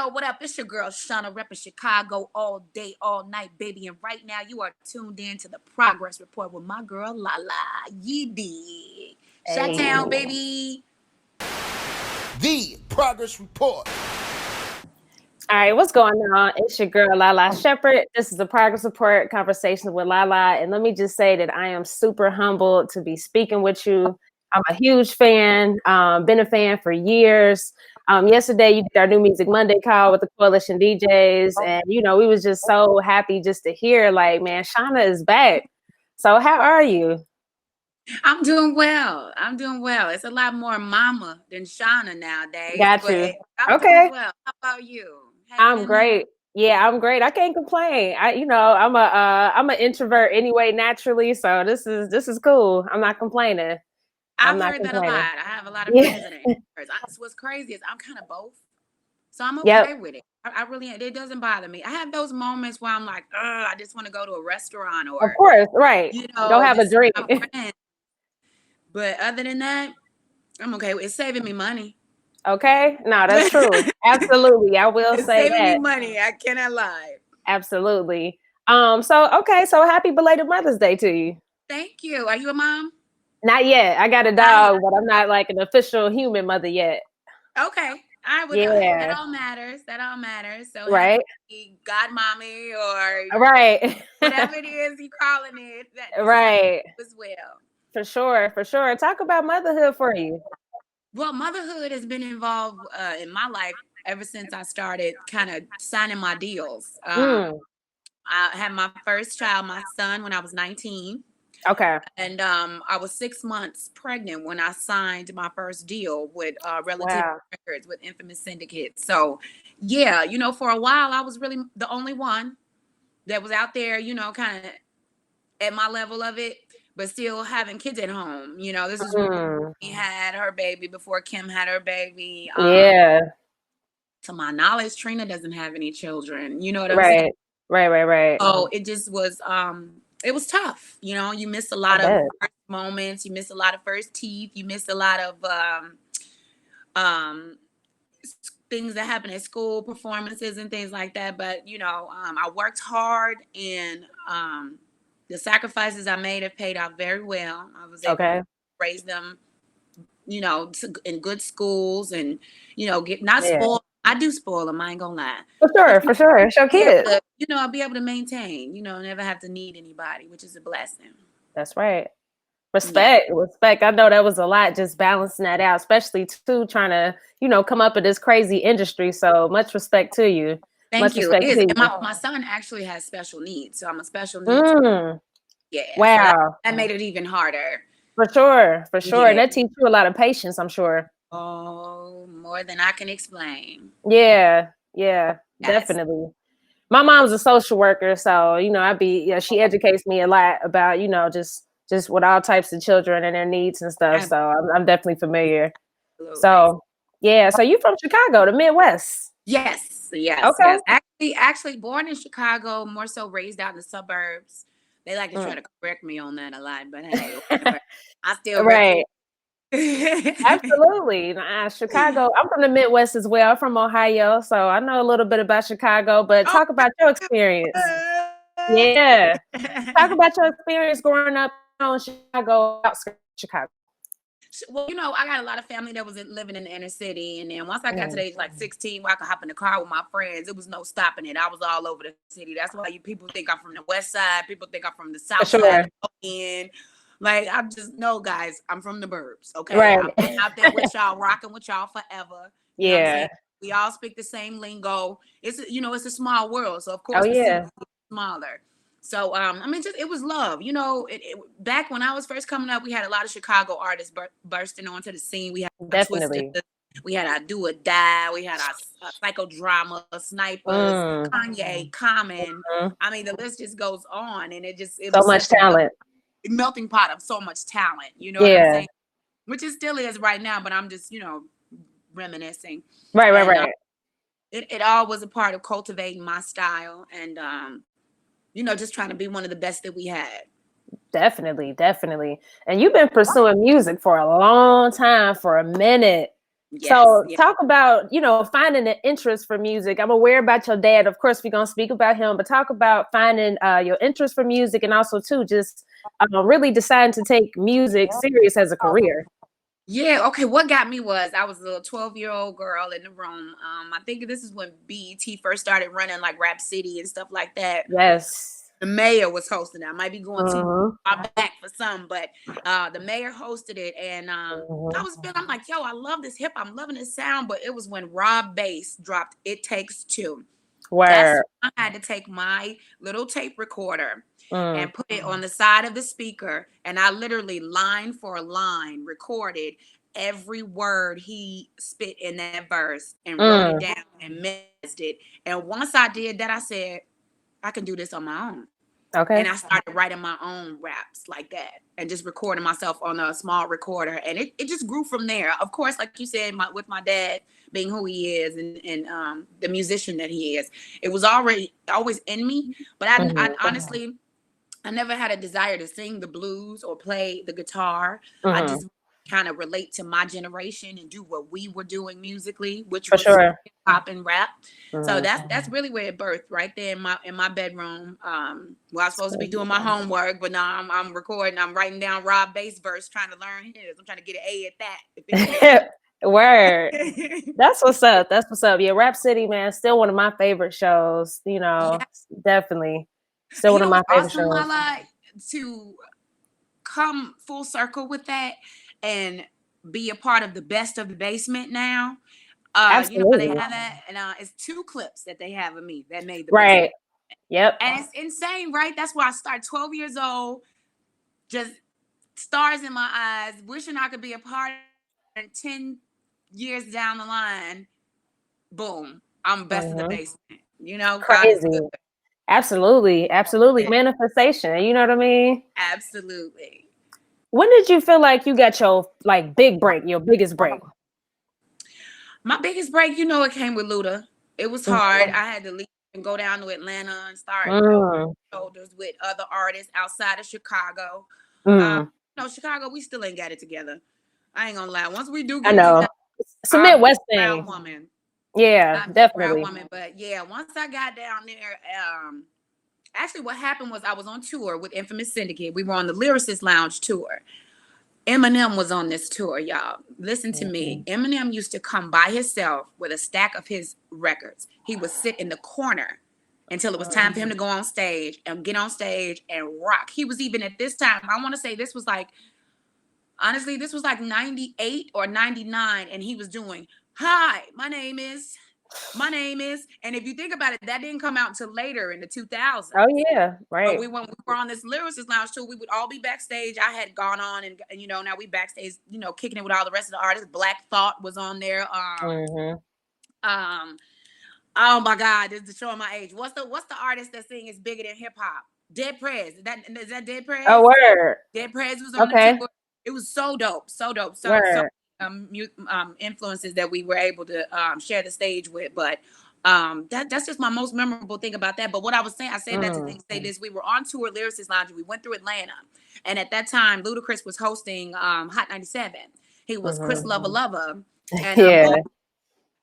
what up? It's your girl Shawnna, repping Chicago all day, all night, baby. And right now, you are tuned in to the Progress Report with my girl Lalaa. You dig? Shut down, baby. The Progress Report. All right, what's going on? It's your girl Lalaa Shepard. This is the Progress Report conversation with Lalaa, and let me just say that I am super humbled to be speaking with you. I'm a huge fan. Been a fan for years. Yesterday, you did our New Music Monday call with the Coalition DJs, and we was just so happy just to hear, like, man, Shawnna is back. So, how are you? I'm doing well. It's a lot more mama than Shawnna nowadays. Got you. I'm doing well. How about you? I'm great. Yeah, I'm great. I can't complain. I'm an introvert anyway, naturally. So this is cool. I'm not complaining. I've heard that a lot. I have a lot of friends that are introverts. What's crazy is I'm kind of both. So I'm okay with it. I really, it doesn't bother me. I have those moments where I'm like, I just want to go to a restaurant or, of course, right. Go have a drink. But other than that, I'm okay with it. It's saving me money. Okay. No, that's true. Absolutely. I will say saving me money. I cannot lie. Absolutely. So happy belated Mother's Day to you. Thank you. Are you a mom? Not yet. I got a dog, but I'm not like an official human mother yet. Okay. All right. Well, that all matters. So right. God mommy or right. whatever it is you're calling it. Right. As well. For sure. Talk about motherhood for you. Well, motherhood has been involved in my life ever since I started kind of signing my deals. I had my first child, my son, when I was 19. Okay. And I was 6 months pregnant when I signed my first deal with Relative Records with Infamous Syndicate. So, yeah, for a while, I was really the only one that was out there, kind of at my level of it, but still having kids at home. This is when we had her baby before Kim had her baby. To my knowledge, Trina doesn't have any children. You know what I'm saying? Right. Oh, it just was it was tough. You missed a lot of first moments, you missed a lot of first teeth, you missed a lot of things that happen at school, performances and things like that. But I worked hard, and the sacrifices I made have paid out very well. I was able to raise them, in good schools, and get not spoiled. I do spoil them. I ain't gonna lie. For sure. It's your kids. I'll be able to maintain. Never have to need anybody, which is a blessing. That's right. Respect. I know that was a lot, just balancing that out, especially too trying to, come up in this crazy industry. So much respect to you. Thank you. And my son actually has special needs, so I'm a special needs. Yeah. Wow. So that made it even harder. For sure. Yeah. And that teaches you a lot of patience, I'm sure. Oh, more than I can explain. Yeah. Definitely. My mom's a social worker, so she educates me a lot about just with all types of children and their needs and stuff. So I'm definitely familiar. Absolutely. So yeah, so you from Chicago, the Midwest? Yes. Okay. Yes. Actually born in Chicago, more so raised out in the suburbs. They like to try to correct me on that a lot, but hey, I still right. Absolutely. Chicago. I'm from the Midwest as well. I'm from Ohio, so I know a little bit about Chicago, but talk about your experience. Yeah. Talk about your experience growing up in Chicago, outskirts of Chicago. Well, I got a lot of family that was living in the inner city, and then once I got to the age like 16, where I could hop in the car with my friends, it was no stopping it. I was all over the city. That's why people think I'm from the west side. People think I'm from the south side. Like, I just know, guys, I'm from the burbs, okay? Right. I've been out there with y'all, rocking with y'all forever. Yeah. We all speak the same lingo. It's a small world, so of course the city is smaller. So, it was love. Back when I was first coming up, we had a lot of Chicago artists bursting onto the scene. We had Definitely. Twister, we had our Do or Die, we had our Psychodrama, Snipers, Kanye, Common. I mean, the list just goes on, and it so much talent. Melting pot of so much talent, what I'm saying? Which it still is right now, but I'm just, reminiscing. Right. It all was a part of cultivating my style, and just trying to be one of the best that we had. Definitely. And you've been pursuing music for a long time, for a minute. Yes. So talk about, finding an interest for music. I'm aware about your dad. Of course, we're going to speak about him, but talk about finding your interest for music, and also too, just really deciding to take music serious as a career. Yeah, okay. What got me was I was a little 12-year-old girl in the room. I think this is when BET first started running like Rap City and stuff like that. Yes. The mayor was hosting it. I might be going too Mm-hmm. far back for some, but the mayor hosted it, and I'm like, yo, I love this hip. I'm loving this sound. But it was when Rob Bass dropped "It Takes Two." That's Where when I had to take my little tape recorder mm, and put it on the side of the speaker, and I literally line for line recorded every word he spit in that verse and wrote it down and memorized it. And once I did that, I said, I can do this on my own. okay. And I started writing my own raps like that and just recording myself on a small recorder. And it just grew from there. Of course, like you said, with my dad being who he is and the musician that he is, it was always in me. But I honestly, I never had a desire to sing the blues or play the guitar. I just kind of relate to my generation and do what we were doing musically, which For was sure. hip hop and rap. So that's really where it birthed, right there in my bedroom. Well, I was supposed to be doing my homework, but now I'm recording. I'm writing down Rob Bass verse, trying to learn his. I'm trying to get an A at that. Word. That's what's up. That's what's up. Yeah, Rap City, man, still one of my favorite shows. Yeah. Definitely. Still And one of my favorite awesome, shows. Lala, to come full circle with that and be a part of the best of the basement now. You know how they Absolutely. have that, and it's 2 clips that they have of me that made the Right. basement. Yep. And it's insane, right? That's where I started, 12 years old, just stars in my eyes, wishing I could be a part of it. And 10 years down the line, boom, I'm best of the basement. God is Crazy. good. Absolutely. Absolutely. Manifestation. You know what I mean? Absolutely. When did you feel like you got your big break, your biggest break? My biggest break, it came with Luda. It was hard. I had to leave and go down to Atlanta and start, shoulders with other artists outside of Chicago. Chicago, we still ain't got it together. I ain't gonna lie. Once we do I get it know. together, It's a Midwest thing. woman. Yeah, definitely. Proud woman. But yeah, once I got down there, actually what happened was I was on tour with Infamous Syndicate. We were on the Lyricist Lounge tour. Eminem was on this tour, y'all. Listen to me. Eminem used to come by himself with a stack of his records. He would sit in the corner until it was time for him to go on stage and get on stage and rock. He was even at this time, I want to say this was like 98 or 99, and he was doing, hi, my name is, and if you think about it, that didn't come out until later in the 2000s. Oh yeah, right. But we were on this Lyricist Lounge too. We would all be backstage. I had gone on and now we backstage, kicking it with all the rest of the artists. Black Thought was on there. Oh my God, this is showing my age. What's the artist that sing is bigger than hip hop? Dead Prez. Is that Dead Prez? Oh, word. Dead Prez was on the tour. It was so dope. So influences that we were able to share the stage with. But that's just my most memorable thing about that. But what I was saying, I said that to say this: we were on tour, Lyricist Lounge. We went through Atlanta, and at that time, Ludacris was hosting Hot 97. He was Chris Lover,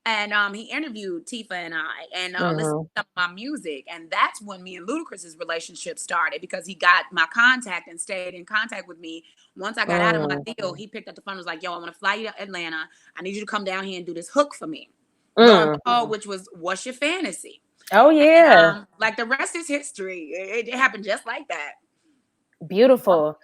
and he interviewed Tifa and I, and listened to my music, and that's when me and Ludacris's relationship started, because he got my contact and stayed in contact with me. Once I got out of my deal, he picked up the phone and was like, yo, I want to fly you to Atlanta. I need you to come down here and do this hook for me. Which was What's Your Fantasy? Oh yeah. And, like the rest is history. It happened just like that. Beautiful.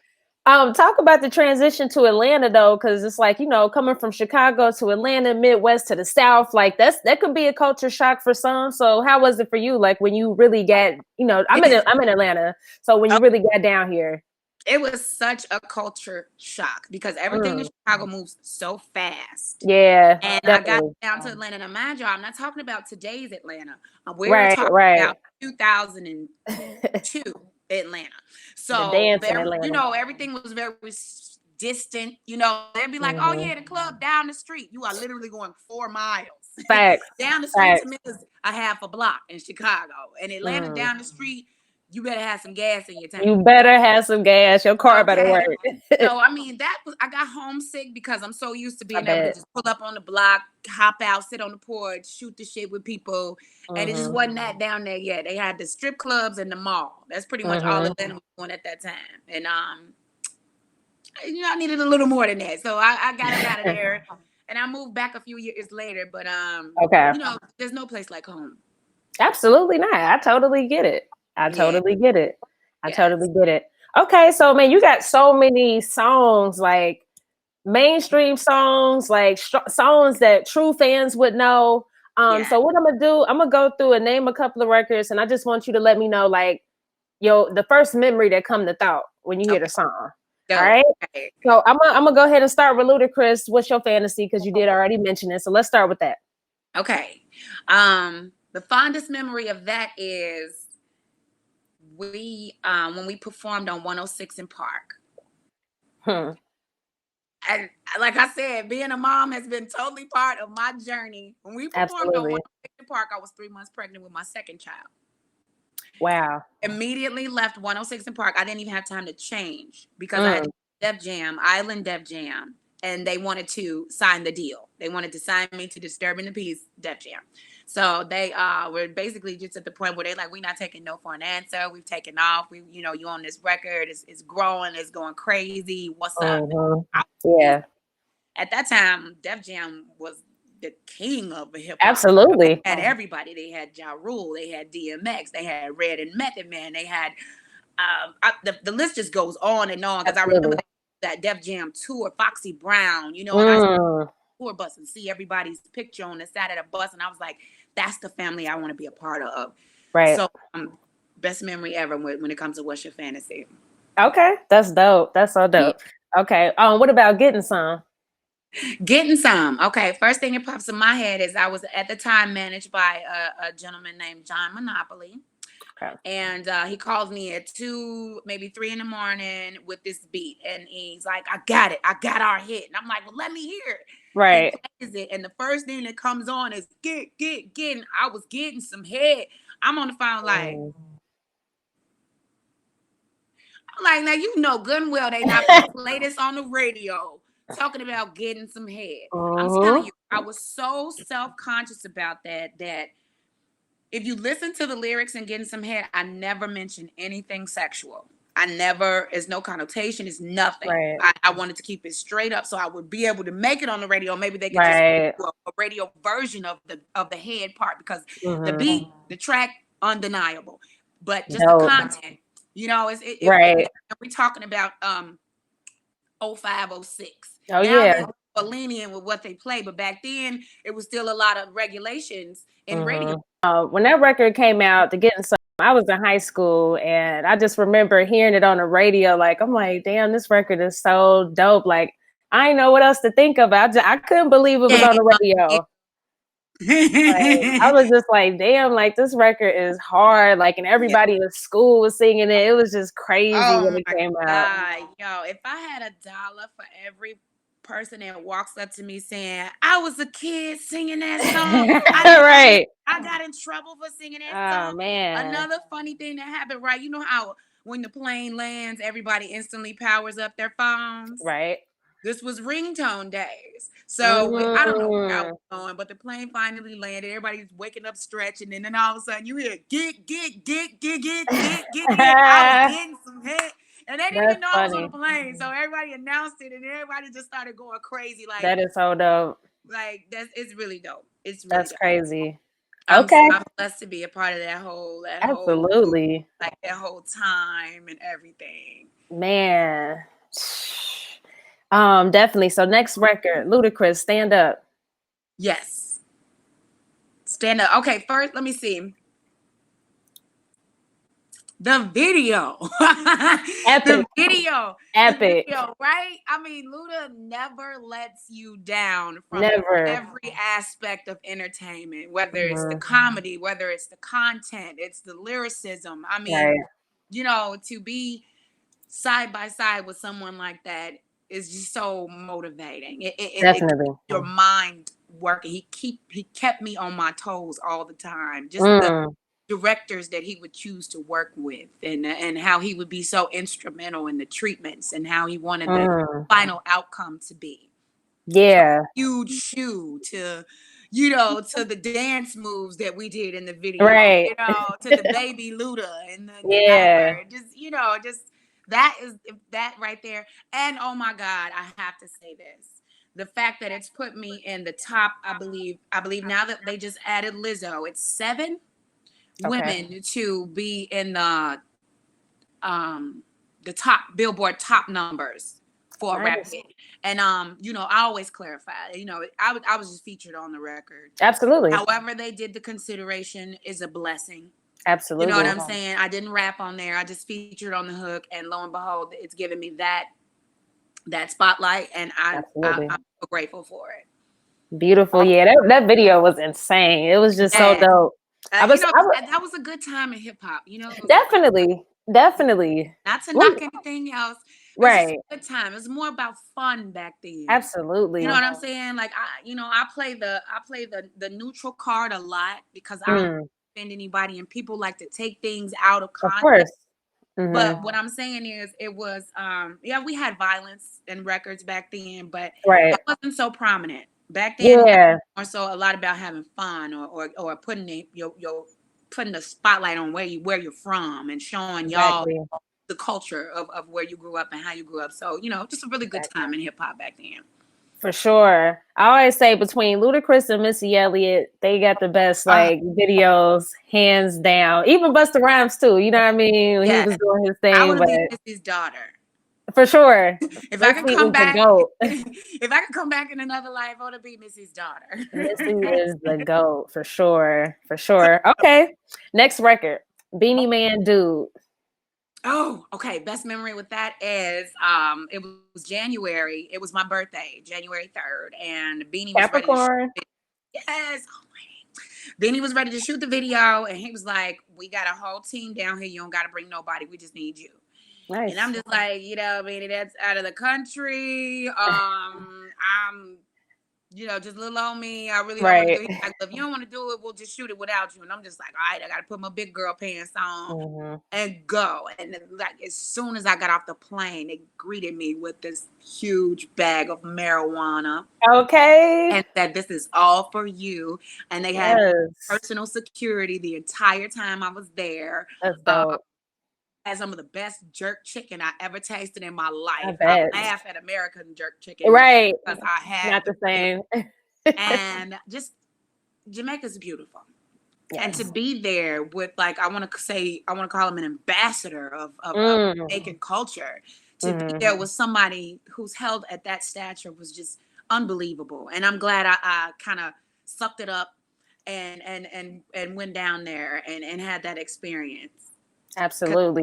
Talk about the transition to Atlanta though, because it's like, coming from Chicago to Atlanta, Midwest to the South, like that could be a culture shock for some. So how was it for you? Like when you really got, I'm in Atlanta, so when you really got down here. It was such a culture shock because everything in Chicago moves so fast. Yeah. And definitely. I got down to Atlanta. And imagine, I'm not talking about today's Atlanta. We're talking about 2002 Atlanta. So, Atlanta. Everything was very distant. They'd be like, oh, yeah, the club down the street. You are literally going 4 miles. Facts. Down the street to me is a half a block in Chicago. And Atlanta down the street, you better have some gas in your tank. You better have some gas. Your car better work. So I mean, I got homesick because I'm so used to being able to just pull up on the block, hop out, sit on the porch, shoot the shit with people, and it just wasn't that down there yet. They had the strip clubs and the mall. That's pretty much all Atlanta was doing at that time, and I needed a little more than that, so I got it out of there, and I moved back a few years later. But there's no place like home. Absolutely not. I totally get it. I totally get it. Okay, so man, you got so many songs, like mainstream songs, like songs that true fans would know. So what I'm gonna do, I'm gonna go through and name a couple of records, and I just want you to let me know, like, the first memory that come to thought when you hear the song. All right. So I'm gonna go ahead and start with Ludacris. What's your fantasy? Because you did already mention it. So let's start with that. Okay. The fondest memory of that is we when we performed on 106 in Park. And like I said, being a mom has been totally part of my journey. When we performed on 106 in Park, I was 3 months pregnant with my second child. Wow. Immediately left 106 in Park. I didn't even have time to change because I had Def Jam, Island Def Jam, and they wanted to sign the deal. They wanted to sign me to Disturbing the Peace Def Jam. So they were basically just at the point where they're like, we're not taking no for an answer. We've taken off. You on this record. It's growing. It's going crazy. What's up? Yeah. At that time, Def Jam was the king of hip hop. Absolutely. They had everybody. They had Ja Rule. They had DMX. They had Red and Method Man. They had the list just goes on and on, because I remember that Def Jam tour, Foxy Brown, and I tour bus and see everybody's picture on the side of the bus, and I was like, that's the family I want to be a part of. Right. So best memory ever when it comes to What's Your Fantasy. Okay, that's dope. That's so dope. Okay. What about Getting Some? Getting Some. Okay, first thing that pops in my head is I was at the time managed by a gentleman named John Monopoly. Okay. And he calls me at 2, maybe 3 in the morning with this beat, and he's like, I got it. I got our hit. And I'm like, well, let me hear it. Right. He plays it, and the first thing that comes on is getting. I was getting some head. I'm on the phone like, now good and well they not gonna play this on the radio talking about getting some head. I'm telling you, I was so self-conscious about that if you listen to the lyrics and Getting Some Head, I never mentioned anything sexual. It's no connotation, it's nothing. Right. I wanted to keep it straight up so I would be able to make it on the radio. Maybe they could just do a radio version of the head part, because the beat, the track, undeniable. But just the content, we're talking about 05, 06. Oh, now yeah. They're lenient with what they play, but back then it was still a lot of regulations in radio. When that record came out, The Getting Some, I was in high school, and I just remember hearing it on the radio. Like, I'm like, damn, this record is so dope. Like, I didn't know what else to think of. I couldn't believe it was on the radio. Like, I was just like, damn, like, this record is hard. Like, and everybody in school was singing it. It was just crazy when it came out. Yo, if I had $1 for every person that walks up to me saying, I was a kid singing that song. I got in trouble for singing that song. Oh, man. Another funny thing that happened, right? You know how when the plane lands, everybody instantly powers up their phones? Right. This was ringtone days. So I don't know where I was going, but the plane finally landed. Everybody's waking up, stretching, and then all of a sudden you hear get. I was getting some head. And they didn't even know I was on the plane. So everybody announced it, and everybody just started going crazy. Like, that is so dope. Like, it's really dope. It's really That's dope. Crazy. I'm blessed to be a part of that whole absolutely like that whole time and everything. Man. Definitely. So next record, Ludacris, Stand Up. Yes. Stand Up. Okay, first, let me see. The video. Epic. The video. Epic. The video, right? I mean, Luda never lets you down from every aspect of entertainment, whether it's the comedy, whether it's the content, it's the lyricism. I mean, to be side by side with someone like that is just so motivating. Definitely. It your mind working. He kept me on my toes all the time. Just directors that he would choose to work with, and how he would be so instrumental in the treatments and how he wanted the final outcome to be. Yeah. So, huge shoe to, to the dance moves that we did in the video, Right. To the baby Luda and the Yeah. diaper. Just that is that right there. And oh my God, I have to say this. The fact that it's put me in the top, I believe now that they just added Lizzo, it's 7 women to be in the top Billboard top numbers for a rap hit. And I always clarify, I was just featured on the record. Absolutely. However they did the consideration is a blessing. Absolutely. You know what I'm saying? I didn't rap on there. I just featured on the hook, and lo and behold, it's giving me that spotlight, and I'm so grateful for it. Beautiful. Yeah, that video was insane. It was just so dope. That was a good time in hip hop, Definitely. Not to knock anything else. Right. It's a good time. It's more about fun back then. Absolutely. You know what I'm saying? Like I play the neutral card a lot because I don't offend anybody, and people like to take things out of context. Of course. But what I'm saying is it was we had violence in records back then, but it wasn't so prominent. Back then, it was more so a lot about having fun or putting putting the spotlight on where you're from and showing y'all the culture of where you grew up and how you grew up. So, just a really good time in hip hop back then. For sure. I always say between Ludacris and Missy Elliott, they got the best videos, hands down. Even Busta Rhymes too. You know what I mean? He was doing his thing. I would be Missy's daughter. For sure. If I could come back, if I could come back in another life, I would be Missy's daughter. Missy is the GOAT for sure. For sure. Okay. Next record, Beanie Man Dude. Oh, okay. Best memory with that is it was January. It was my birthday, January 3rd, and Beanie was Capricorn. ready to shoot. Yes. Oh my. Beanie was ready to shoot the video, and he was like, "We got a whole team down here. You don't got to bring nobody. We just need you." Nice. And I'm just like, Beanie, that's out of the country. I'm just little on me. I really don't want to do it. Like, if you don't want to do it, we'll just shoot it without you. And I'm just like, all right, I got to put my big girl pants on and go. And then, like, as soon as I got off the plane, they greeted me with this huge bag of marijuana. Okay. And said, "This is all for you." And they had personal security the entire time I was there. That's dope. Had some of the best jerk chicken I ever tasted in my life. I laugh at American jerk chicken, right? Because I had not the same. And just Jamaica's beautiful, and to be there with, like, I want to call him an ambassador of Jamaican culture. To be there with somebody who's held at that stature was just unbelievable, and I'm glad I kind of sucked it up and went down there and had that experience. Absolutely.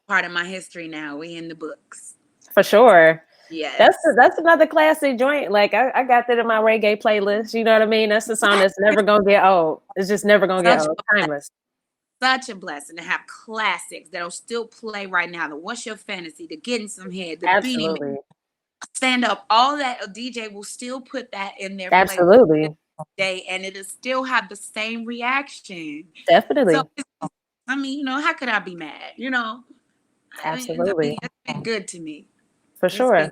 Part of my history now. We in the books. For sure. Yes. That's another classic joint. Like I got that in my reggae playlist. You know what I mean? That's the song that's never gonna get old. It's just never gonna get old. Timeless. Such a blessing to have classics that'll still play right now. The What's Your Fantasy, the Getting Some Head, the Beanie Man, Stand Up, all that. A DJ will still put that in their absolutely day, and it'll still have the same reaction. Definitely. So, I mean, how could I be mad? Absolutely. It's been good to me. For sure.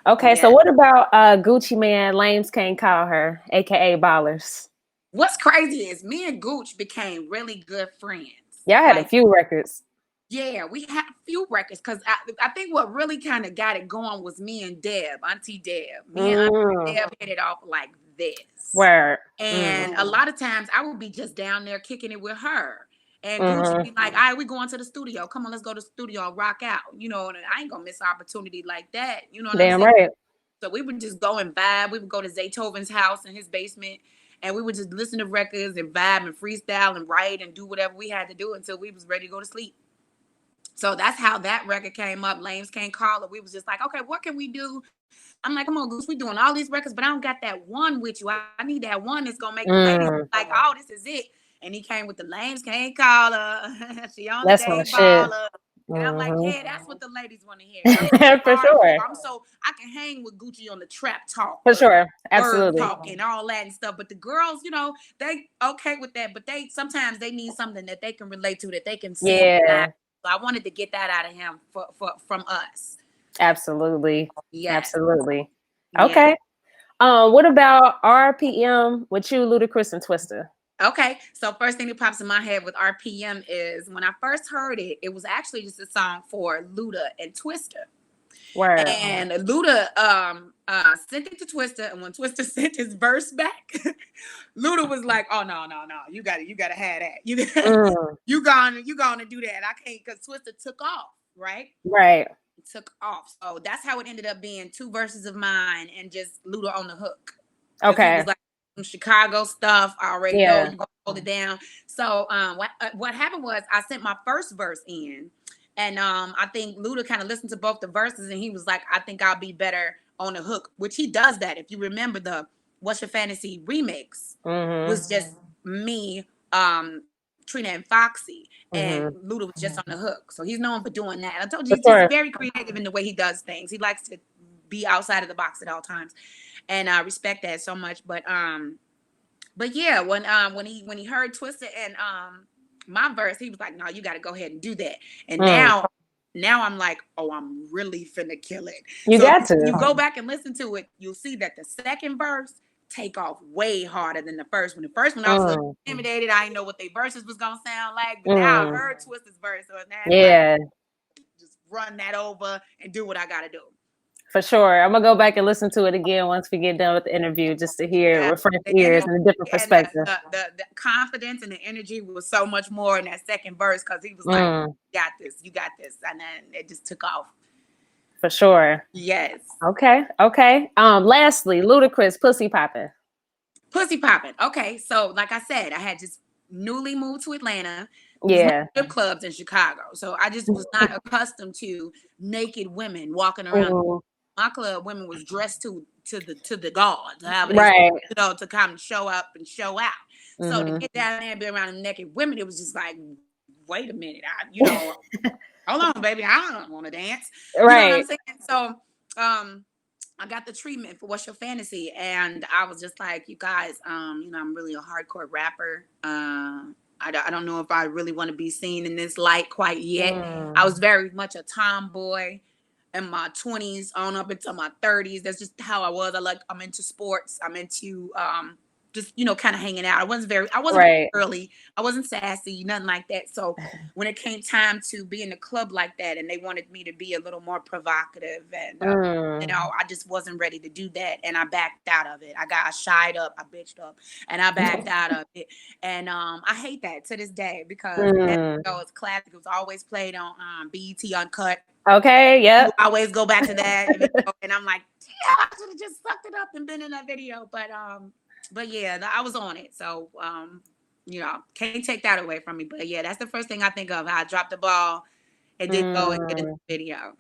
Okay, so what about Gucci Man, Lames Can't Call Her, aka Ballers? What's crazy is me and Gooch became really good friends. Y'all had a few records. Yeah, we had a few records because I think what really kind of got it going was me and Deb, Auntie Deb. Me and Auntie Deb hit it off like this. Where? And a lot of times I would be just down there kicking it with her. And Gucci would be like, all right, we going to the studio. Come on, let's go to the studio and rock out. And I ain't going to miss an opportunity like that. You know what I'm saying? Right. So we would just go and vibe. We would go to Zaytoven's house in his basement. And we would just listen to records and vibe and freestyle and write and do whatever we had to do until we was ready to go to sleep. So that's how that record came up. Lames Can't Call It. We was just like, okay, what can we do? I'm like, come on, Goose, we doing all these records, but I don't got that one with you. I need that one that's going to make the ladies like, oh, this is it. And he came with the Lames Can't Call Her. She only that's my shit. And I'm like, yeah, that's what the ladies want to hear. For sure. I'm so I can hang with Gucci on the trap talk. For sure. Word Absolutely. talk and all that and stuff. But the girls, you know, they okay with that. But they sometimes they need something that they can relate to, that they can see. Yeah. So I wanted to get that out of him from us. Absolutely. Yes. Absolutely. Yeah. Okay. What about RPM with you, Ludacris and Twista? Okay, so first thing that pops in my head with RPM is when I first heard it, it was actually just a song for Luda and Twista. Word. And Luda sent it to Twista, and when Twista sent his verse back, Luda was like, "Oh no, you gotta have that. You gonna do that. I can't," because Twista took off, right? Right. It took off. So that's how it ended up being 2 verses of mine and just Luda on the hook. Okay. He was like, some Chicago stuff. I already know you gonna hold it down. So what happened was I sent my first verse in, and I think Luda kind of listened to both the verses, and he was like, I think I'll be better on the hook, which he does that. If you remember the What's Your Fantasy remix, was just me, Trina and Foxy, and Luda was just on the hook. So he's known for doing that. I told you, he's just very creative in the way he does things. He likes to be outside of the box at all times, and I respect that so much. But yeah, when he heard Twista and my verse, he was like, "No, you got to go ahead and do that." And now I'm like, "Oh, I'm really finna kill it." You got to. You go back and listen to it, you'll see that the second verse take off way harder than the first one. The first one I was a little intimidated. I didn't know what their verses was gonna sound like, but now I heard Twista's verse, so now like, just run that over and do what I gotta do. For sure. I'm gonna go back and listen to it again once we get done with the interview, just to hear refresh ears and a different perspective. The confidence and the energy was so much more in that second verse because he was like, you got this, and then it just took off. For sure. Yes. Okay. Lastly, Ludacris, Pussy Poppin'. Pussy Poppin'. Okay, so like I said, I had just newly moved to Atlanta. Yeah. Strip clubs in Chicago, so I just was not accustomed to naked women walking around. My club, women was dressed to the gods, right? You know, to come show up and show out. So to get down there and be around naked women, it was just like, wait a minute, hold on, baby, I don't want to dance. Right. You know what I'm saying? So, I got the treatment for What's Your Fantasy, and I was just like, you guys, you know, I'm really a hardcore rapper. I don't know if I really want to be seen in this light quite yet. I was very much a tomboy in my 20s on up into my 30s. That's just how I was. I'm into sports. I'm into just, you know, kind of hanging out. I wasn't very early. I wasn't sassy, nothing like that. So when it came time to be in a club like that, and they wanted me to be a little more provocative, and you know, I just wasn't ready to do that, and I backed out of it. I shied up, I bitched up, and I backed out of it. And I hate that to this day because that show is classic. It was always played on BET Uncut. Okay, yeah. I always go back to that, and I'm like, yeah, I should have just sucked it up and been in that video. But yeah, I was on it. So, you know, can't take that away from me. But yeah, that's the first thing I think of. How I dropped the ball and didn't go and get in the video.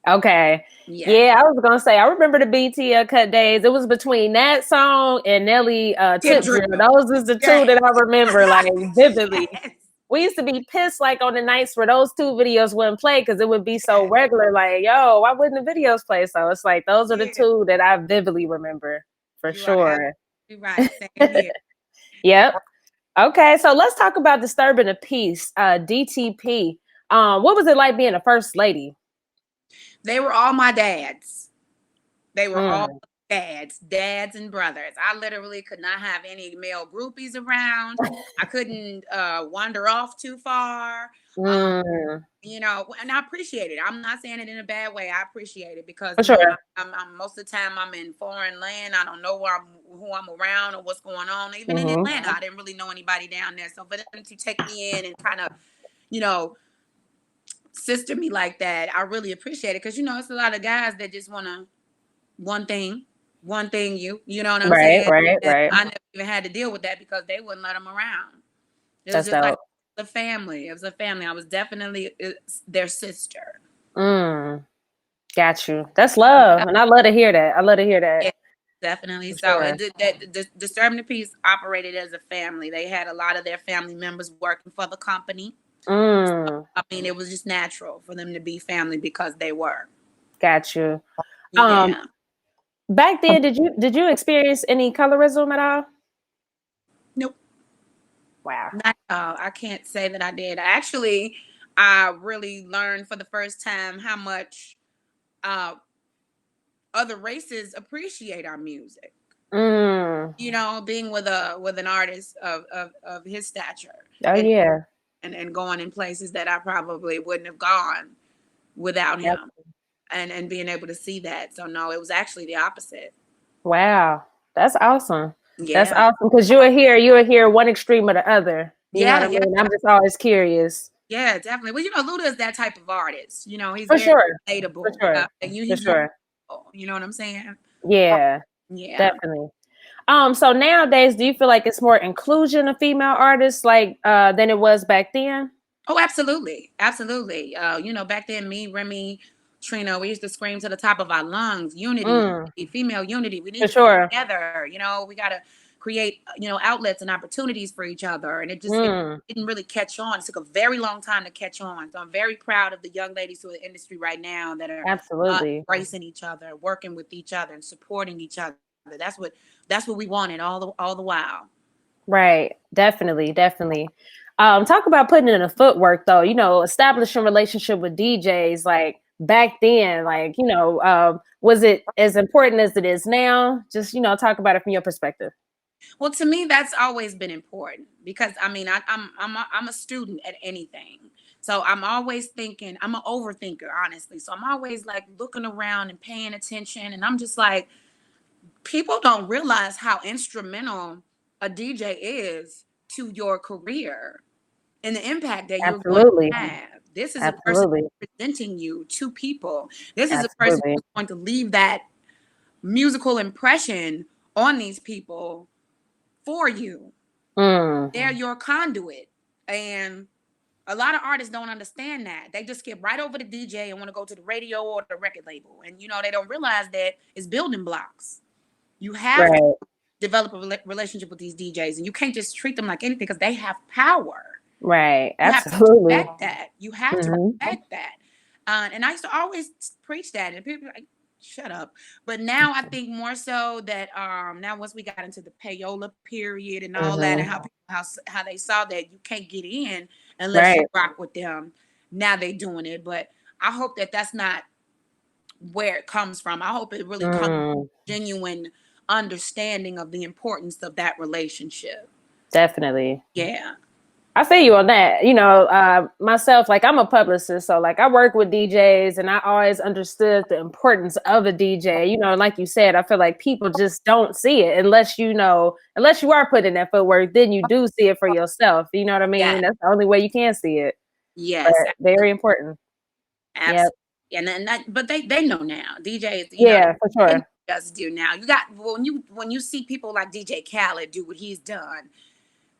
Okay. Yeah, I was going to say, I remember the BT Cut days. It was between that song and Nelly Tip Drill. Those is the two that I remember, like, vividly. Yes. We used to be pissed, like, on the nights where those two videos wouldn't play because it would be so regular. Like, yo, why wouldn't the videos play? So it's like, those are the two that I vividly remember, for sure. You're right. Same here. Yep. Okay, so let's talk about Disturbing the Peace, DTP. What was it like being a first lady? They were all my dads. They were all dads and brothers. I literally could not have any male groupies around. I couldn't wander off too far. You know, and I appreciate it. I'm not saying it in a bad way. I appreciate it because you know, I'm most of the time I'm in foreign land. I don't know who I'm around or what's going on. Even in Atlanta, I didn't really know anybody down there. So for them to take me in and kind of, you know, sister me like that, I really appreciate it because you know it's a lot of guys that just want to one thing you know what I'm saying? Right. I never even had to deal with that because they wouldn't let them around. It was just like a family. It was a family. I was definitely their sister. Got you. That's love, and I love to hear that. Yeah, definitely. So Disturbing the Peace operated as a family. They had a lot of their family members working for the company. Mm. I mean, it was just natural for them to be family because they were. Got you. Yeah. Back then, did you experience any colorism at all? Nope. Wow. Not at all. I can't say that I did. Actually, I really learned for the first time how much other races appreciate our music. Mm. You know, being with an artist of his stature, Oh and, yeah. and going in places that I probably wouldn't have gone without Yep. him, and being able to see that. So no, it was actually the opposite. Wow. That's awesome. That's Yeah. awesome because you were here one extreme or the other. You know what Yeah, I yeah, mean? I'm just always curious. yeah, definitely. Well, you know, Luda is that type of artist. You know, he's For very sure. For relatable. sure. For He's sure. relatable. You know what I'm saying? Yeah, Yeah. definitely. So nowadays, do you feel like it's more inclusion of female artists like than it was back then? Oh, absolutely. Absolutely. You know, back then, me, Remy, Trina, we used to scream to the top of our lungs, unity, Mm, female unity. We for need to come sure. together. You know, we got to create, outlets and opportunities for each other. And it Mm, didn't really catch on. It took a very long time to catch on. So I'm very proud of the young ladies who are in the industry right now that are absolutely. embracing each other, working with each other, and supporting each other. That's what we wanted all the while. Right. Definitely. Definitely. Talk about putting in the footwork though, establishing relationship with DJs like back then, like, was it as important as it is now? Just, talk about it from your perspective. Well, to me, that's always been important because I mean, I'm a student at anything, so I'm always thinking. I'm an overthinker, honestly. So I'm always like looking around and paying attention, and I'm just like, people don't realize how instrumental a DJ is to your career and the impact that you're going Absolutely. to have. This is a person Absolutely. presenting you to people. This is a person Absolutely. who's going to leave that musical impression on these people for you. Mm, They're your conduit. And a lot of artists don't understand that. They just skip right over the DJ and want to go to the radio or the record label. And, they don't realize that it's building blocks. You have to right. develop a relationship with these DJs, and you can't just treat them like anything because they have power. Right. You have to Absolutely. respect that. You have to Hmm. respect that. And I used to always preach that, and people were like, shut up. But now I think more so that now once we got into the payola period and all that, and Hmm. how they saw that you can't get in unless you Right. rock with them. Now they doing it, but I hope that that's not where it comes from. I hope it really comes from Mm, genuine understanding of the importance of that relationship. definitely. Yeah. I feel you on that. Myself, like I'm a publicist, so like I work with DJs and I always understood the importance of a DJ. Like you said, I feel like people just don't see it unless unless you are putting that footwork, then you do see it for yourself. You know what I mean? Yeah. That's the only way you can see it. But Yes. very important. Yep. Absolutely. And then but they know now. DJs, Yeah, for they sure. just do now. You got when you see people like DJ Khaled do what he's done,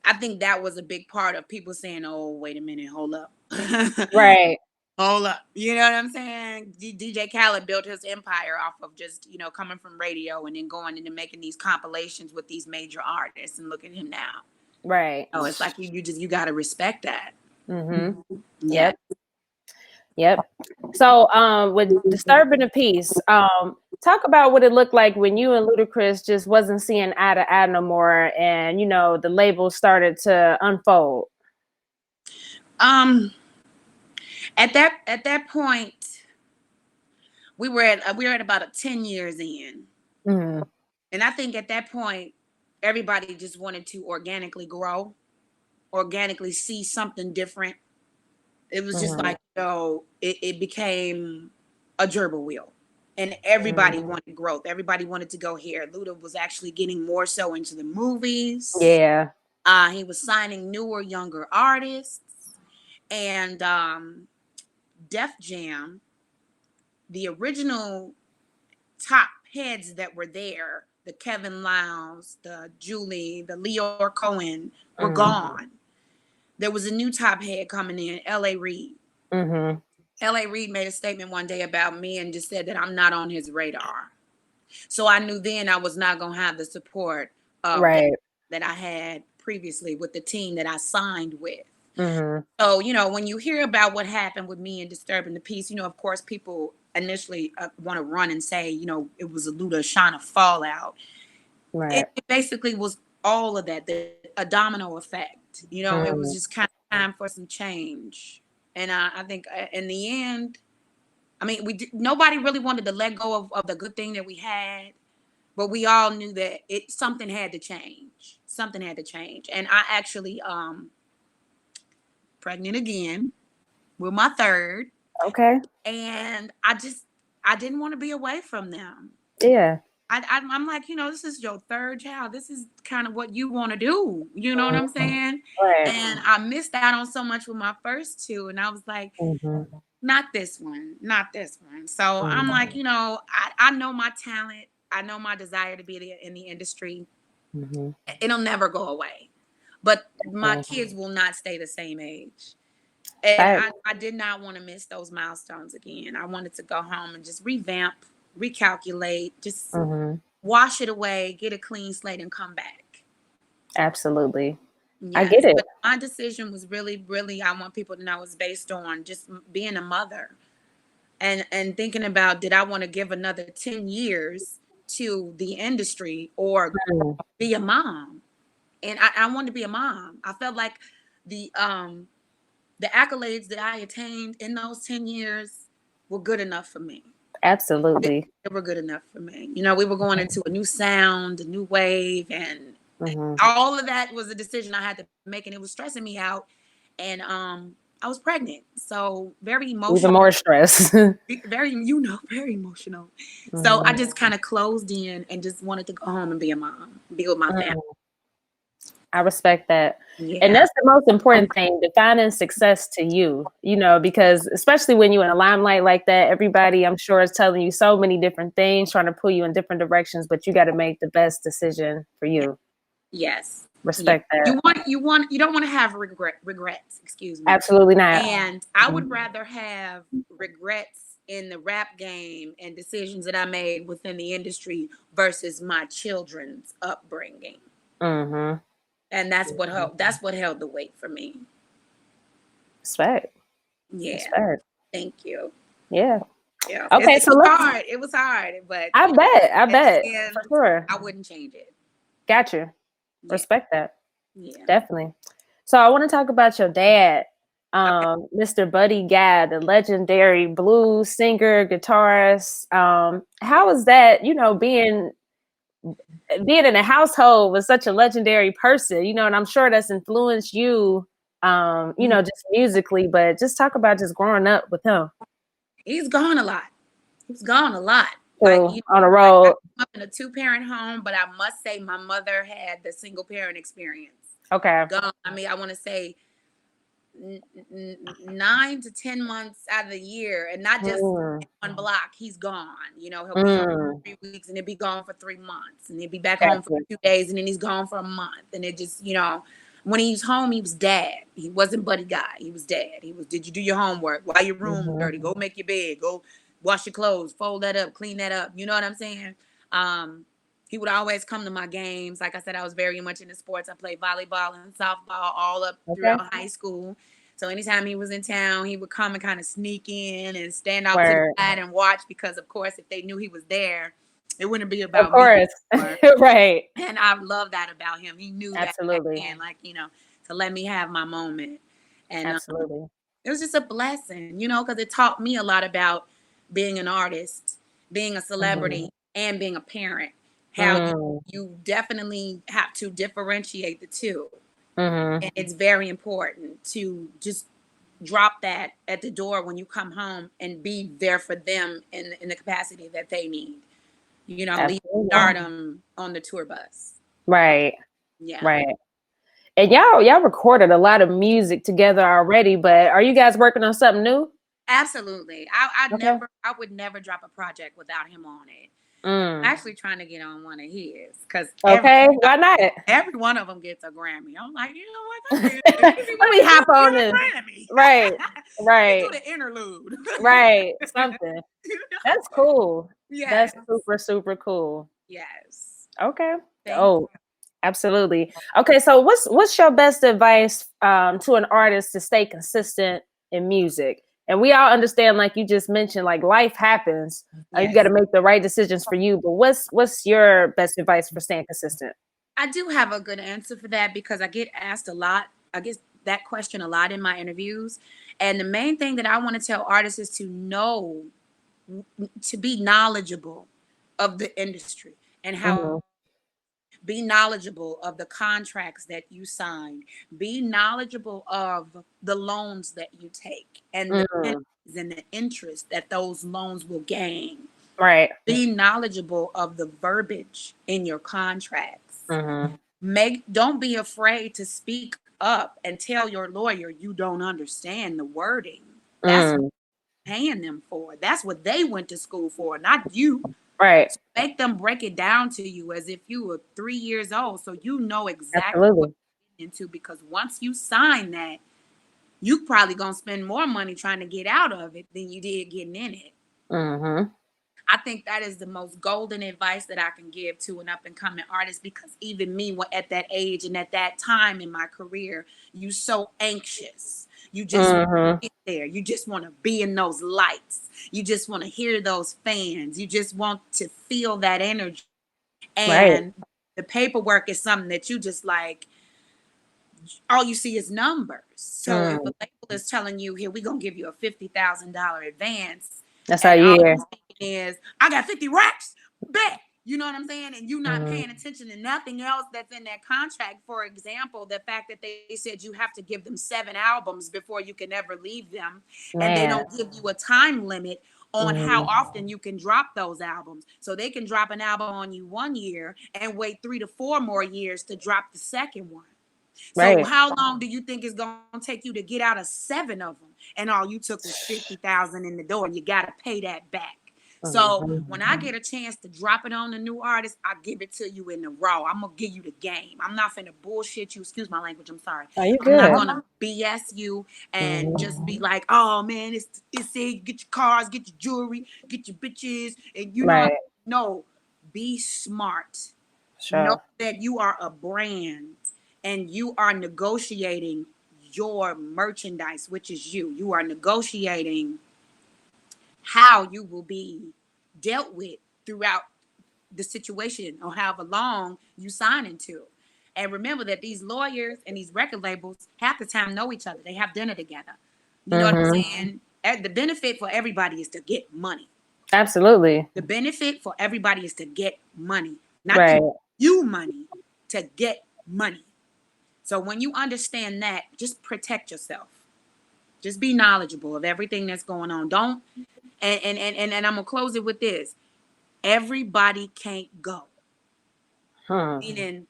I think that was a big part of people saying, "Oh, wait a minute, hold up." Right. Hold up. You know what I'm saying? DJ Khaled built his empire off of just, coming from radio and then going into making these compilations with these major artists, and look at him now. Right. Oh, it's like you got to respect that. Mm-hmm. Yeah. Yep. Yep. So, with Disturbing the Peace, talk about what it looked like when you and Ludacris just wasn't seeing eye to eye no more, and the label started to unfold. Um, at that point, we were at about 10 years in, Mm, and I think at that point, everybody just wanted to organically grow, organically see something different. It was just mm, like, it became a gerbil wheel. And everybody mm. wanted growth. Everybody wanted to go here. Luda was actually getting more so into the movies. Yeah. He was signing newer, younger artists. And Def Jam, the original top heads that were there, the Kevin Lyles, the Julie, the Leor Cohen, were Mm, gone. There was a new top head coming in, L.A. Reid. mm-hmm. L.A. Reid made a statement one day about me and just said that I'm not on his radar. So I knew then I was not going to have the support Right. that I had previously with the team that I signed with. Mm-hmm. So, when you hear about what happened with me and Disturbing the Peace, of course, people initially want to run and say, it was a Luda Shawnna fallout. Right. It basically was all of that, a domino effect. It was just kind of time for some change. And I think in the end, I mean, nobody really wanted to let go of the good thing that we had, but we all knew that something had to change. Something had to change. And I actually pregnant again with my third. Okay. And I didn't want to be away from them. Yeah. I'm like, this is your third child. This is kind of what you want to do. You know what I'm saying? Right. And I missed out on so much with my first two. And I was like, not this one, not this one. So I'm like, I know my talent. I know my desire to be in the industry. It'll never go away. But my kids will not stay the same age. And I did not want to miss those milestones again. I wanted to go home and just revamp, recalculate, just wash it away, get a clean slate, and come back. Absolutely. Yes. I get it. But my decision was really, really, I want people to know, was based on just being a mother and thinking about, did I want to give another 10 years to the industry or be a mom? And I wanted to be a mom. I felt like the accolades that I attained in those 10 years were good enough for me. Absolutely. They were good enough for me. We were going into a new sound, a new wave, and all of that was a decision I had to make, and it was stressing me out. And I was pregnant, so very emotional. Even more stress. very, very emotional. So I just kind of closed in and just wanted to go home and be a mom, be with my family. I respect that. Yeah. And that's the most important thing, defining success to you, because especially when you're in a limelight like that, everybody I'm sure is telling you so many different things, trying to pull you in different directions, but you got to make the best decision for you. Yes. Respect that. You don't want to have regrets, excuse me. Absolutely not. And I would rather have regrets in the rap game and decisions that I made within the industry versus my children's upbringing. And that's what held the weight for me. Respect. Yeah. Respect. Thank you. Yeah. Yeah. Okay. It was hard. It was hard, but I bet. For sure. I wouldn't change it. Got you. Yeah. Respect that. Yeah. Definitely. So I want to talk about your dad, Mr. Buddy Guy, the legendary blues singer, guitarist. How is that, being in a household with such a legendary person, and I'm sure that's influenced you, just musically, but just talk about just growing up with him. He's gone a lot. So, on a road. I grew up in a 2-parent home, but I must say my mother had the single parent experience. Okay. Gone. I mean, I want to say 9 to 10 months out of the year, and not just one block. He's gone. He'll be home for 3 weeks, and he'll be gone for 3 months, and he'll be back home for 2 days, and then he's gone for a month. And it just, when he was home, he was dad. He wasn't Buddy Guy. He was dad. He was, did you do your homework? Why your room dirty? Go make your bed. Go wash your clothes. Fold that up. Clean that up. You know what I'm saying? He would always come to my games. Like I said, I was very much into sports. I played volleyball and softball all up throughout high school. So anytime he was in town, he would come and kind of sneak in and stand out to the side and watch, because, of course, if they knew he was there, it wouldn't be about of course. Me. Right. And I love that about him. He knew absolutely. that, like, to let me have my moment. And absolutely. It was just a blessing, because it taught me a lot about being an artist, being a celebrity, and being a parent. How you definitely have to differentiate the two. And it's very important to just drop that at the door when you come home and be there for them in the capacity that they need. Leave stardom on the tour bus. Right. Yeah. Right. And y'all recorded a lot of music together already, but are you guys working on something new? Absolutely. I would never drop a project without him on it. I'm actually trying to get on one of his, because why not? Every one of them gets a Grammy. I'm like, you know what? Let me hop on this. Right. Do the interlude. Right. Something. That's cool. Yeah. That's super, super cool. Yes. Okay. Thank you. Absolutely. Okay, so what's your best advice to an artist to stay consistent in music? And we all understand, like you just mentioned, like life happens. You Yes. got to make the right decisions for you. But what's your best advice for staying consistent? I do have a good answer for that because I get asked a lot. I get that question a lot in my interviews. And the main thing that I want to tell artists is to know, to be knowledgeable of the industry and how, Mm-hmm. be knowledgeable of the contracts that you sign, be knowledgeable of the loans that you take and the Mm-hmm. penalties and the interest that those loans will gain. Right. Be knowledgeable of the verbiage in your contracts. Mm-hmm. Don't be afraid to speak up and tell your lawyer you don't understand the wording. That's what Mm. you're paying them for. That's what they went to school for, not you. Right. So make them break it down to you as if you were 3 years old, so you know exactly what Absolutely. you're getting into. Because once you sign that, you probably gonna spend more money trying to get out of it than you did getting in it. Mm-hmm. I think that is the most golden advice that I can give to an up and coming artist, because even me at that age and at that time in my career, you so anxious. You just want Mm-hmm. to get there. You just want to be in those lights. You just want to hear those fans. You just want to feel that energy. Right. And the paperwork is something that you just like, all you see is numbers. So if a Mm. label is telling you, here, we're going to give you a $50,000 advance, That's all and you all hear. you're thinking is, I got 50 racks, bet. You know what I'm saying? And you're not Mm. paying attention to nothing else that's in that contract. For example, the fact that they said you have to give them 7 albums before you can ever leave them. And they Man. don't give you a time limit on how Mm. often you can drop those albums. So they can drop an album on you 1 year and wait 3 to 4 more years to drop the second one. So Right. how long do you think it's going to take you to get out of 7 of them? And all you took was 50,000 in the door, and you got to pay that back. So Mm-hmm. when I get a chance to drop it on a new artist, I give it to you in the raw. I'm gonna give you the game. I'm not finna bullshit you. Excuse my language. I'm sorry. Oh, you I'm not good. gonna BS you and just Mm-hmm. be like, oh man, it's it. Get your cars, get your jewelry, get your bitches, and you know. Right. No, be smart. Know Sure. that you are a brand and you are negotiating your merchandise, which is you. You are negotiating how you will be dealt with throughout the situation or however long you sign into. And remember that these lawyers and these record labels half the time know each other. They have dinner together. You know what I'm Mm-hmm. saying? The benefit for everybody is to get money. Absolutely. The benefit for everybody is to get money, not to Right. give you money, to get money. So when you understand that, just protect yourself. Just be knowledgeable of everything that's going on. Don't and I'm gonna close it with this. Everybody can't go. Hmm. Meaning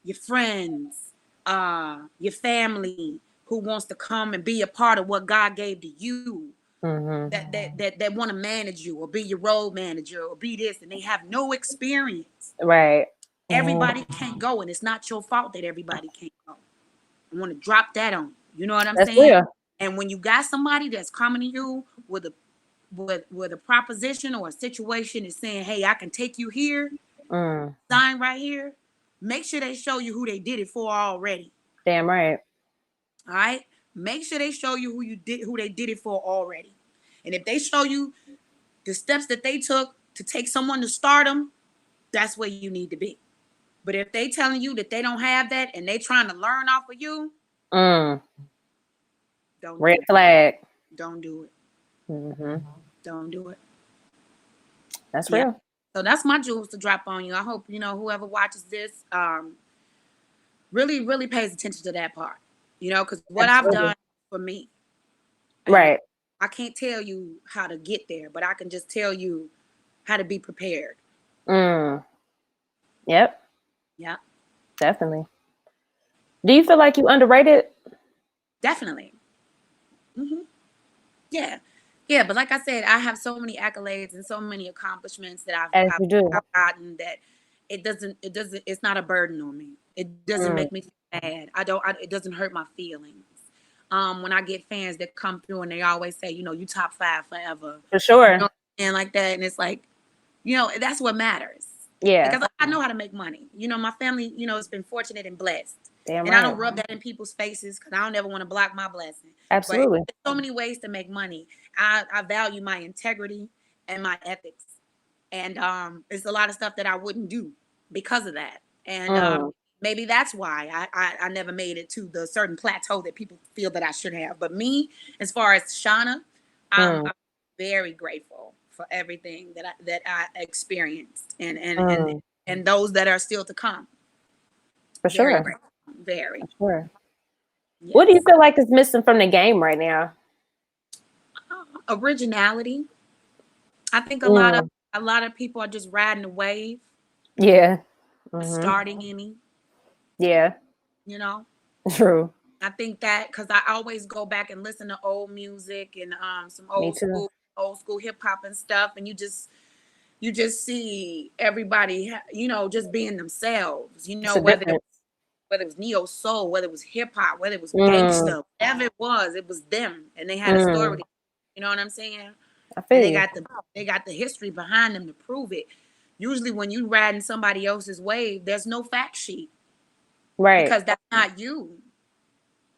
your friends, your family who wants to come and be a part of what God gave to you, Mm-hmm. that want to manage you or be your road manager or be this, and they have no experience. Right. Everybody can't go, and it's not your fault that everybody can't go. I want to drop that on. You know what I'm That's saying? real. And when you got somebody that's coming to you with a proposition or a situation and saying, hey, I can take you here, Mm. sign right here, make sure they show you who they did it for already. Damn right. All right? Make sure they show you who they did it for already. And if they show you the steps that they took to take someone to stardom, that's where you need to be. But if they telling you that they don't have that and they trying to learn off of you, Mm. don't do Red it. flag. Don't do it. Mm-hmm. Don't do it. That's Yeah. real. So that's my jewels to drop on you. I hope, whoever watches this really, really pays attention to that part. Because what I've Absolutely. done for me, and Right. I can't tell you how to get there, but I can just tell you how to be prepared. Mm. Yep. Yeah, Definitely. Do you feel like you underrated? definitely. Hmm. Yeah. Yeah, but like I said, I have so many accolades and so many accomplishments that As I've, you do. I've gotten that it's not a burden on me. It doesn't Mm. make me feel bad. It doesn't hurt my feelings. When I get fans that come through and they always say, you top 5 forever. For sure. And like that. And it's like, that's what matters. Yeah. Because I know how to make money. You know, my family, you know, has been fortunate and blessed. Damn and right. I don't rub that in people's faces because I don't ever want to block my blessing. Absolutely. But there's so many ways to make money. I value my integrity and my ethics. And it's a lot of stuff that I wouldn't do because of that. And maybe that's why I never made it to the certain plateau that people feel that I should have. But me, as far as Shawnna, I'm very grateful for everything that I experienced and those that are still to come. For Very sure. grateful. Very. For sure. Yes. What do you feel like is missing from the game right now? Originality. I think a lot of people are just riding the wave. Yeah. Starting any. Yeah. You know. True. I think that because I always go back and listen to old music and some old school hip hop and stuff, and you just see everybody, you know, just being themselves. You know, whether it was neo soul, whether it was hip hop, whether it was gangsta, whatever it was them, and they had a story. You know what I'm saying? And they got the history behind them to prove it. Usually, when you riding somebody else's wave, there's no fact sheet, right? Because that's not you.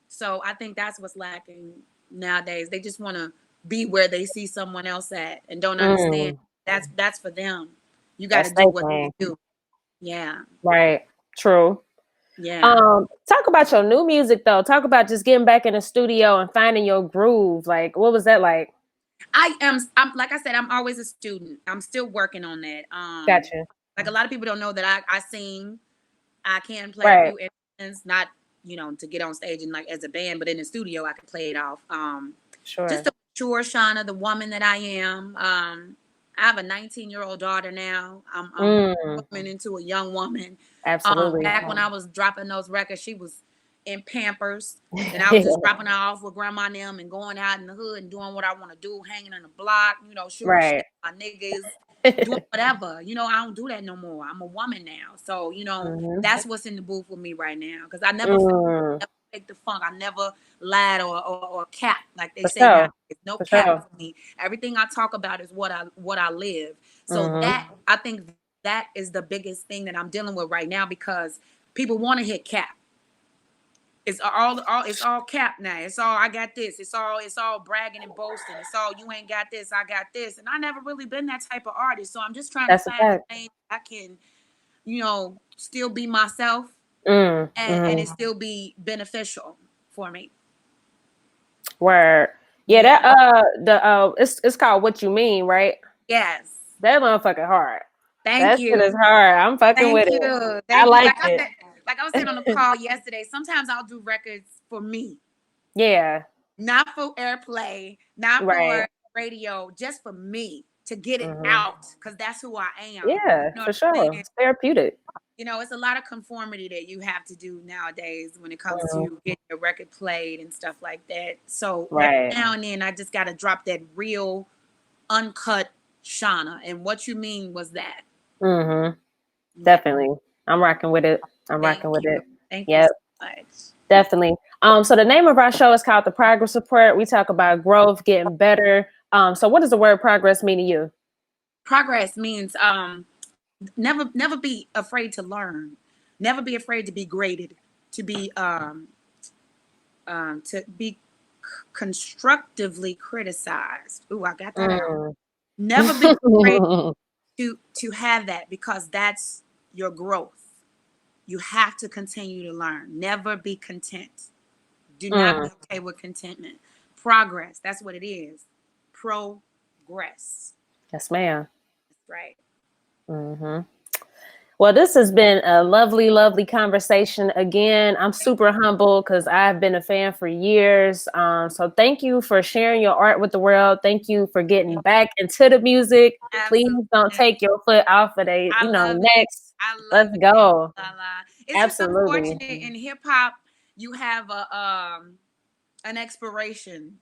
So I think that's what's lacking nowadays. They just want to be where they see someone else at and don't understand that's for them. You got to do what they do. Yeah. Right. True. Yeah. Talk about your new music though. Talk about just getting back in the studio and finding your groove. Like, what was that like? I'm like I said, I'm always a student. I'm still working on that. Gotcha. Like a lot of people don't know that I sing. I can play a few instruments, not, you know, to get on stage and like as a band, but in the studio I can play it off. Sure. Just to mature Shawnna, the woman that I am. I have a 19-year-old daughter now. I'm coming into a young woman. Absolutely. Back when I was dropping those records, she was in Pampers, and I was just dropping her off with grandma and them and going out in the hood and doing what I want to do, hanging on the block, you know, shooting shit with my niggas, doing whatever. You know, I don't do that no more. I'm a woman now. So, you know, that's what's in the booth with me right now. Because I never fake the funk. I never lied or cap, like they say now. It's no cap for me. Everything I talk about is what I live. So that, I think that is the biggest thing that I'm dealing with right now, because people want to hit cap. It's all cap now. It's all I got this. It's all bragging and boasting. It's all you ain't got this, I got this. And I never really been that type of artist. So I'm just trying to find a thing I can, you know, still be myself and it still be beneficial for me. Word. Yeah, that it's called What You Mean, right? Yes. That motherfucking hard. Thank you. That shit is hard. I'm fucking with it. I like it. Like I was saying on the call yesterday, sometimes I'll do records for me. Yeah. Not for airplay, not for radio, just for me to get it out, because that's who I am. Yeah, you know for sure. It's therapeutic. You know, it's a lot of conformity that you have to do nowadays when it comes to getting a record played and stuff like that. So every now and then I just got to drop that real uncut Shawnna. And What You Mean was that. Definitely. I'm rocking with it. Thank you so much. Definitely. So the name of our show is called The Progress Report. We talk about growth, getting better. So what does the word progress mean to you? Progress means never be afraid to learn. Never be afraid to be graded, to be constructively criticized. Ooh, I got that out. Never be afraid to have that, because that's your growth. You have to continue to learn. Never be content. Do not be okay with contentment. Progress, that's what it is. Progress. Yes, ma'am. That's right. Well, this has been a lovely, lovely conversation. Again, I'm super humble because I've been a fan for years. So thank you for sharing your art with the world. Thank you for getting back into the music. Absolutely. Please don't take your foot off of it. Next. Let's go. It's absolutely just unfortunate in hip hop. You have an expiration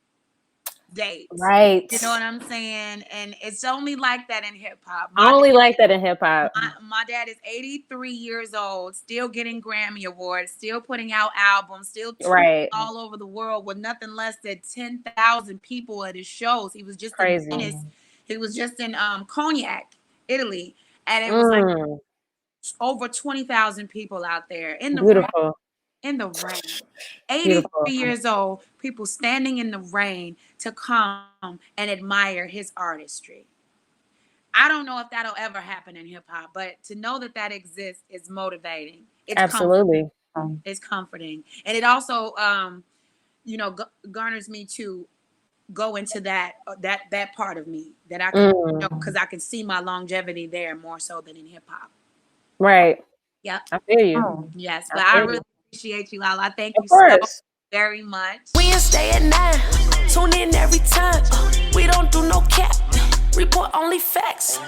date, right? You know what I'm saying? And it's only like that in hip hop. My dad is 83 years old, still getting Grammy awards, still putting out albums, still touring all over the world with nothing less than 10,000 people at his shows. He was just in Venice. He was just in Cognac, Italy, and it was like over 20,000 people out there in the Beautiful. rain. In the rain. 83 Beautiful. years old, people standing in the rain to come and admire his artistry. I don't know if that'll ever happen in hip hop, but to know that that exists is motivating. It's Absolutely. comforting. It's comforting. And it also, you know, garners me to go into that part of me that I can, you know, because I can see my longevity there more so than in hip hop. Right. Yep. I feel you. Yes, but I really appreciate you, Lalaa. Thank you so very much. We stay at 9, tune in every time. We don't do no cap, report only facts.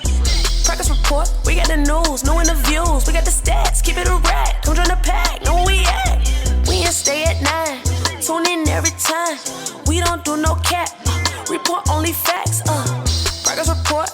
Progress report, we got the news, no interviews, we got the stats, keep it a rack, come join the pack, know where we at. We stay at 9, tune in every time. We don't do no cap, report only facts. Progress report,